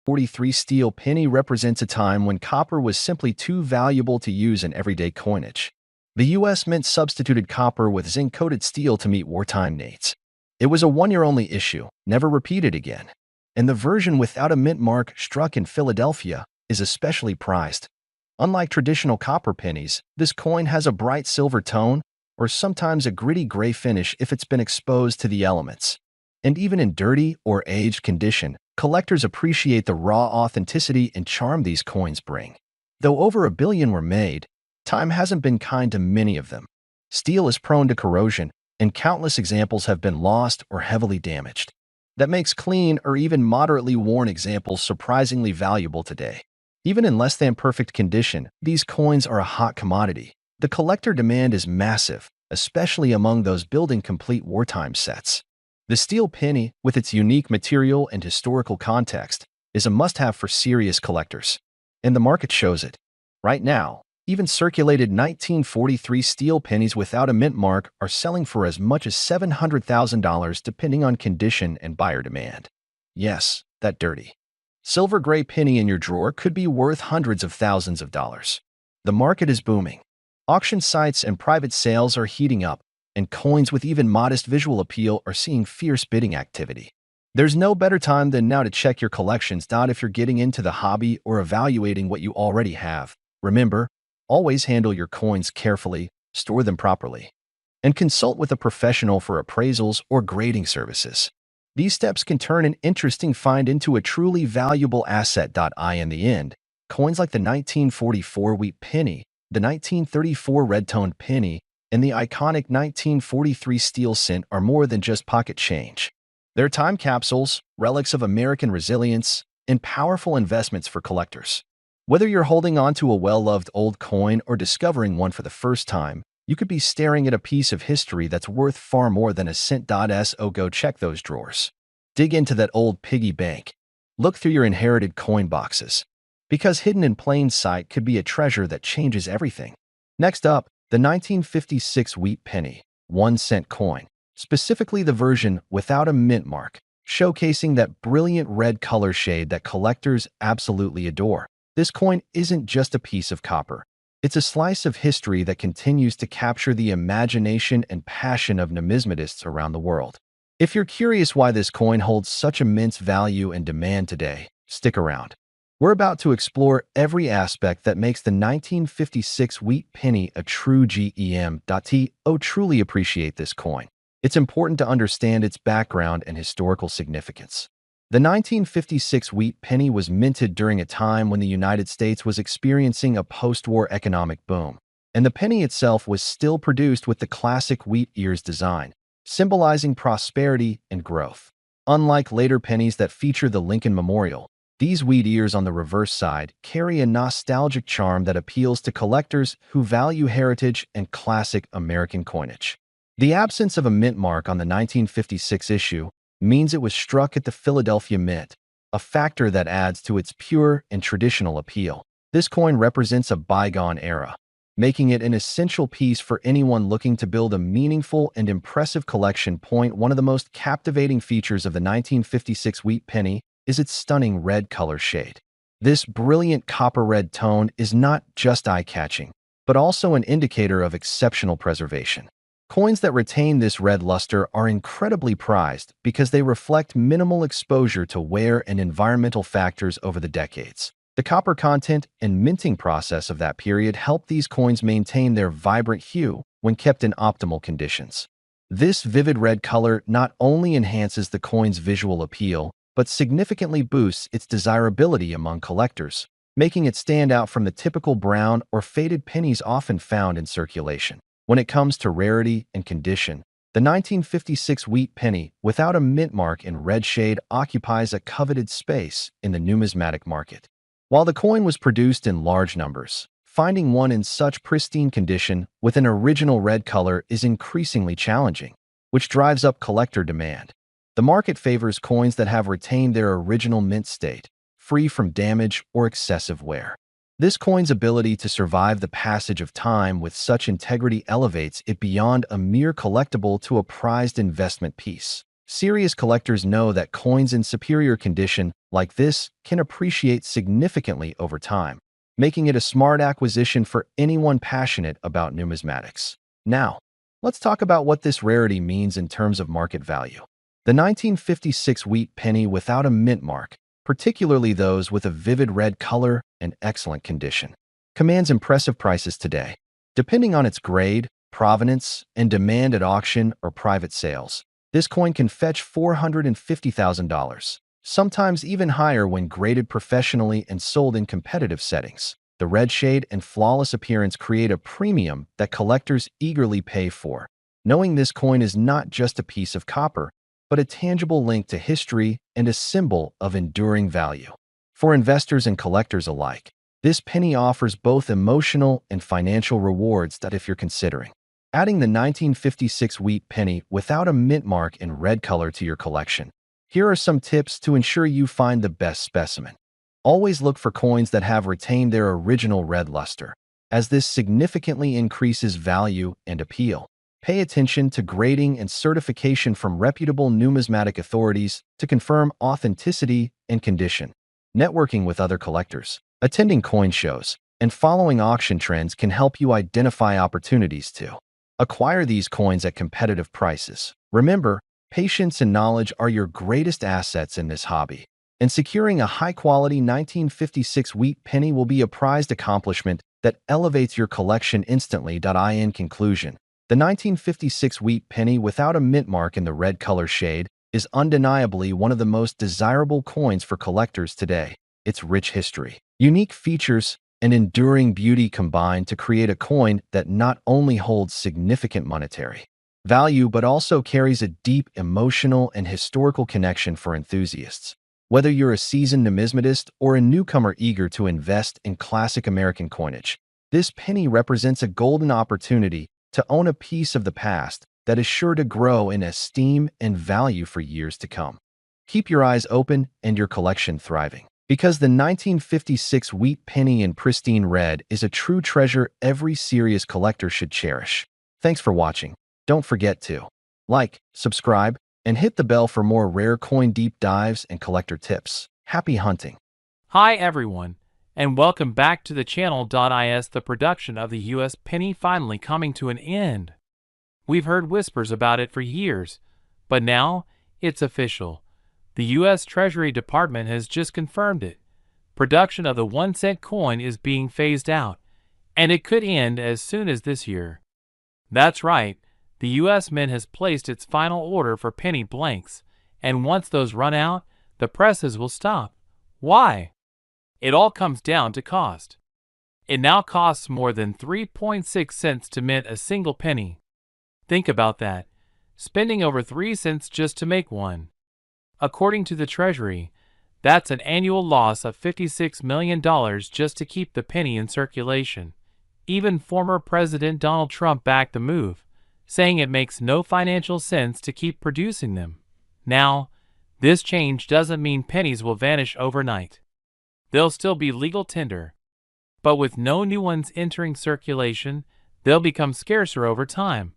1943 steel penny represents a time when copper was simply too valuable to use in everyday coinage. The U.S. Mint substituted copper with zinc-coated steel to meet wartime needs. It was a one-year-only issue, never repeated again. And the version without a mint mark, struck in Philadelphia, is especially prized. Unlike traditional copper pennies, this coin has a bright silver tone, or sometimes a gritty gray finish if it's been exposed to the elements. And even in dirty or aged condition, collectors appreciate the raw authenticity and charm these coins bring. Though over 1 billion were made, time hasn't been kind to many of them. Steel is prone to corrosion, and countless examples have been lost or heavily damaged. That makes clean or even moderately worn examples surprisingly valuable today. Even in less than perfect condition, these coins are a hot commodity. The collector demand is massive, especially among those building complete wartime sets. The steel penny, with its unique material and historical context, is a must-have for serious collectors. And the market shows it. Right now, even circulated 1943 steel pennies without a mint mark are selling for as much as $700,000 depending on condition and buyer demand. Yes, that dirty silver gray penny in your drawer could be worth hundreds of thousands of dollars. The market is booming. Auction sites and private sales are heating up, and coins with even modest visual appeal are seeing fierce bidding activity. There's no better time than now to check your collections. If you're getting into the hobby or evaluating what you already have, remember, always handle your coins carefully, store them properly, and consult with a professional for appraisals or grading services. These steps can turn an interesting find into a truly valuable asset. In the end, coins like the 1944 wheat penny, the 1934 red-toned penny, and the iconic 1943 steel cent are more than just pocket change. They're time capsules, relics of American resilience, and powerful investments for collectors. Whether you're holding on to a well-loved old coin or discovering one for the first time, you could be staring at a piece of history that's worth far more than a cent. So go check those drawers. Dig into that old piggy bank. Look through your inherited coin boxes. Because hidden in plain sight could be a treasure that changes everything. Next up, the 1956 wheat penny, 1-cent coin, specifically the version without a mint mark, showcasing that brilliant red color shade that collectors absolutely adore. This coin isn't just a piece of copper. It's a slice of history that continues to capture the imagination and passion of numismatists around the world. If you're curious why this coin holds such immense value and demand today, stick around. We're about to explore every aspect that makes the 1956 wheat penny a true gem. Truly appreciate this coin. It's important to understand its background and historical significance. The 1956 wheat penny was minted during a time when the United States was experiencing a post-war economic boom, and the penny itself was still produced with the classic wheat ears design, symbolizing prosperity and growth. Unlike later pennies that feature the Lincoln Memorial, these wheat ears on the reverse side carry a nostalgic charm that appeals to collectors who value heritage and classic American coinage. The absence of a mint mark on the 1956 issue means it was struck at the Philadelphia Mint, a factor that adds to its pure and traditional appeal. This coin represents a bygone era, making it an essential piece for anyone looking to build a meaningful and impressive collection. One of the most captivating features of the 1956 wheat penny is its stunning red color shade. This brilliant copper red tone is not just eye-catching, but also an indicator of exceptional preservation. Coins that retain this red luster are incredibly prized because they reflect minimal exposure to wear and environmental factors over the decades. The copper content and minting process of that period help these coins maintain their vibrant hue when kept in optimal conditions. This vivid red color not only enhances the coin's visual appeal, but significantly boosts its desirability among collectors, making it stand out from the typical brown or faded pennies often found in circulation. When it comes to rarity and condition, the 1956 wheat penny without a mint mark in red shade occupies a coveted space in the numismatic market. While the coin was produced in large numbers, finding one in such pristine condition with an original red color is increasingly challenging, which drives up collector demand. The market favors coins that have retained their original mint state, free from damage or excessive wear. This coin's ability to survive the passage of time with such integrity elevates it beyond a mere collectible to a prized investment piece. Serious collectors know that coins in superior condition like this can appreciate significantly over time, making it a smart acquisition for anyone passionate about numismatics. Now, let's talk about what this rarity means in terms of market value. The 1956 wheat penny without a mint mark, particularly those with a vivid red color and excellent condition, commands impressive prices today. Depending on its grade, provenance, and demand at auction or private sales, this coin can fetch $450,000, sometimes even higher when graded professionally and sold in competitive settings. The red shade and flawless appearance create a premium that collectors eagerly pay for, knowing this coin is not just a piece of copper, but a tangible link to history and a symbol of enduring value. For investors and collectors alike, this penny offers both emotional and financial rewards that if you're considering adding the 1956 wheat penny without a mint mark in red color to your collection, here are some tips to ensure you find the best specimen. Always look for coins that have retained their original red luster, as this significantly increases value and appeal. Pay attention to grading and certification from reputable numismatic authorities to confirm authenticity and condition. Networking with other collectors, attending coin shows, and following auction trends can help you identify opportunities to acquire these coins at competitive prices. Remember, patience and knowledge are your greatest assets in this hobby, and securing a high-quality 1956 wheat penny will be a prized accomplishment that elevates your collection instantly. In conclusion, the 1956 wheat penny without a mint mark in the red color shade is undeniably one of the most desirable coins for collectors today. Its rich history, unique features, and enduring beauty combine to create a coin that not only holds significant monetary value but also carries a deep emotional and historical connection for enthusiasts. Whether you're a seasoned numismatist or a newcomer eager to invest in classic American coinage, this penny represents a golden opportunity to own a piece of the past that is sure to grow in esteem and value for years to come. Keep your eyes open and your collection thriving, because the 1956 wheat penny in pristine red is a true treasure every serious collector should cherish. Thanks for watching. Don't forget to like, subscribe, and hit the bell for more rare coin deep dives and collector tips. Happy hunting! Hi everyone, and welcome back to the channel. The production of the U.S. penny finally coming to an end. We've heard whispers about it for years, but now it's official. The U.S. Treasury Department has just confirmed it. Production of the 1-cent coin is being phased out, and it could end as soon as this year. That's right, the U.S. Mint has placed its final order for penny blanks, and once those run out, the presses will stop. Why? It all comes down to cost. It now costs more than 3.6 cents to mint a single penny. Think about that, spending over 3 cents just to make one. According to the Treasury, that's an annual loss of $56 million just to keep the penny in circulation. Even former President Donald Trump backed the move, saying it makes no financial sense to keep producing them. Now, this change doesn't mean pennies will vanish overnight. They'll still be legal tender, but with no new ones entering circulation, they'll become scarcer over time.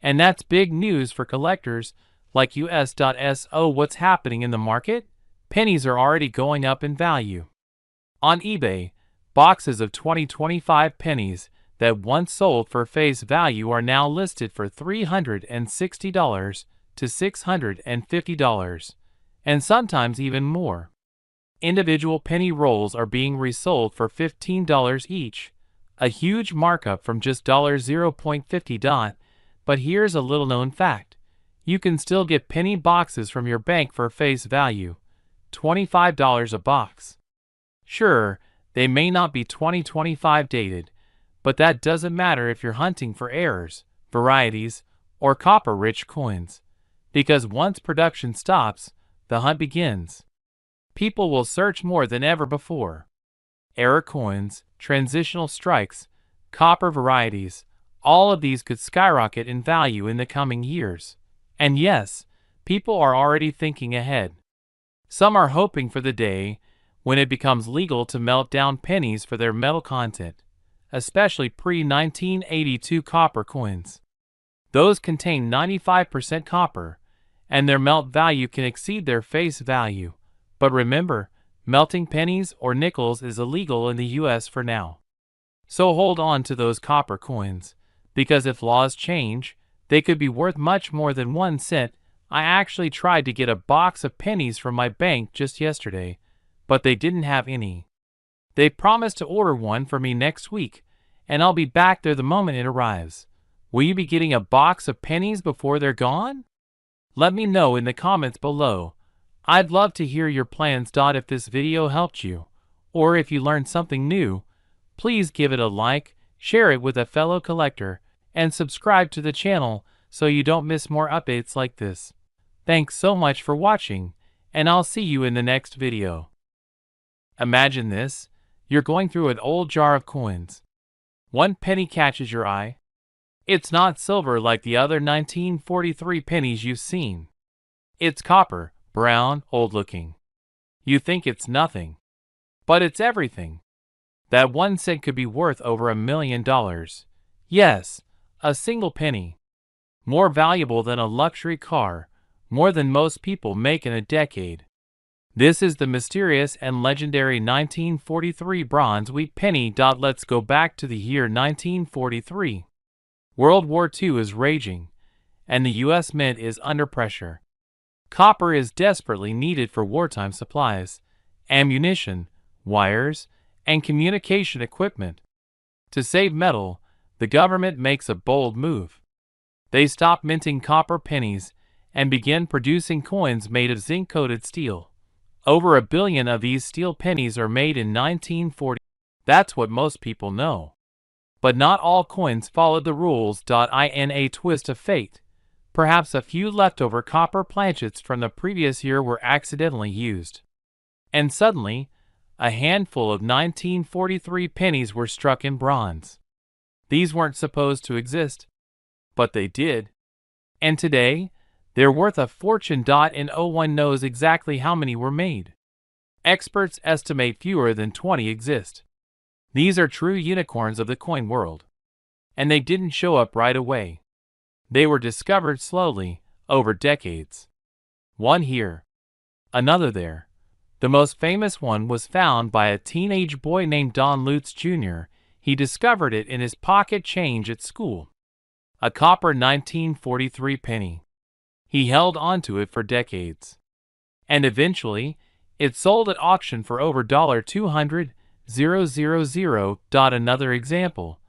And that's big news for collectors like US.so. What's happening in the market? Pennies are already going up in value. On eBay, boxes of 2025 pennies that once sold for face value are now listed for $360 to $650, and sometimes even more. Individual penny rolls are being resold for $15 each, a huge markup from just $0.50. But here's a little-known fact. You can still get penny boxes from your bank for face value, $25 a box. Sure, they may not be 2025 dated, but that doesn't matter if you're hunting for errors, varieties, or copper-rich coins, because once production stops, the hunt begins. People will search more than ever before. Error coins, transitional strikes, copper varieties, all of these could skyrocket in value in the coming years. And yes, people are already thinking ahead. Some are hoping for the day when it becomes legal to melt down pennies for their metal content, especially pre-1982 copper coins. Those contain 95% copper, and their melt value can exceed their face value. But remember, melting pennies or nickels is illegal in the US for now. So hold on to those copper coins, because if laws change, they could be worth much more than 1 cent. I actually tried to get a box of pennies from my bank just yesterday, but they didn't have any. They promised to order one for me next week, and I'll be back there the moment it arrives. Will you be getting a box of pennies before they're gone? Let me know in the comments below. I'd love to hear your plans. If this video helped you, or if you learned something new, please give it a like, share it with a fellow collector, and subscribe to the channel so you don't miss more updates like this. Thanks so much for watching, and I'll see you in the next video. Imagine this. You're going through an old jar of coins. One penny catches your eye. It's not silver like the other 1943 pennies you've seen. It's copper, brown, old-looking. You think it's nothing, but it's everything. That 1 cent could be worth over $1 million. Yes, a single penny. More valuable than a luxury car, more than most people make in a decade. This is the mysterious and legendary 1943 bronze wheat penny. Let's go back to the year 1943. World War II is raging, and the US Mint is under pressure. Copper is desperately needed for wartime supplies, ammunition, wires, and communication equipment. To save metal, the government makes a bold move. They stop minting copper pennies and begin producing coins made of zinc-coated steel. Over 1 billion of these steel pennies are made in 1940. That's what most people know. But not all coins followed the rules. In a twist of fate, perhaps a few leftover copper planchets from the previous year were accidentally used. And suddenly, a handful of 1943 pennies were struck in bronze. These weren't supposed to exist, but they did. And today, they're worth a fortune. No one knows exactly how many were made. Experts estimate fewer than 20 exist. These are true unicorns of the coin world. And they didn't show up right away. They were discovered slowly, over decades. One here, another there. The most famous one was found by a teenage boy named Don Lutz Jr. He discovered it in his pocket change at school. A copper 1943 penny. He held onto it for decades. And eventually, it sold at auction for over $200,000. Another example,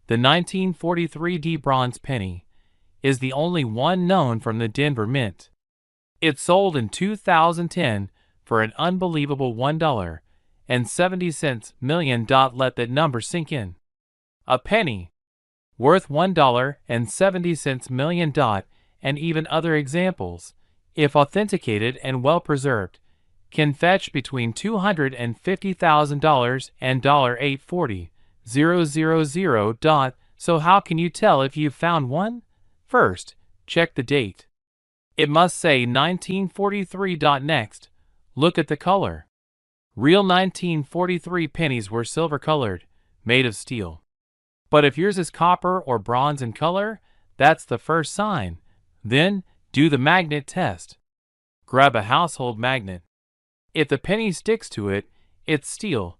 the 1943 bronze penny, is the only one known from the Denver Mint. It sold in 2010 for an unbelievable $1.70 million. Let that number sink in. A penny, worth $1.70 million. And even other examples, if authenticated and well preserved, can fetch between $250,000 and $840,000. So how can you tell if you've found one? First, check the date. It must say 1943. Next, look at the color. Real 1943 pennies were silver colored, made of steel. But if yours is copper or bronze in color, that's the first sign. Then, do the magnet test. Grab a household magnet. If the penny sticks to it, it's steel.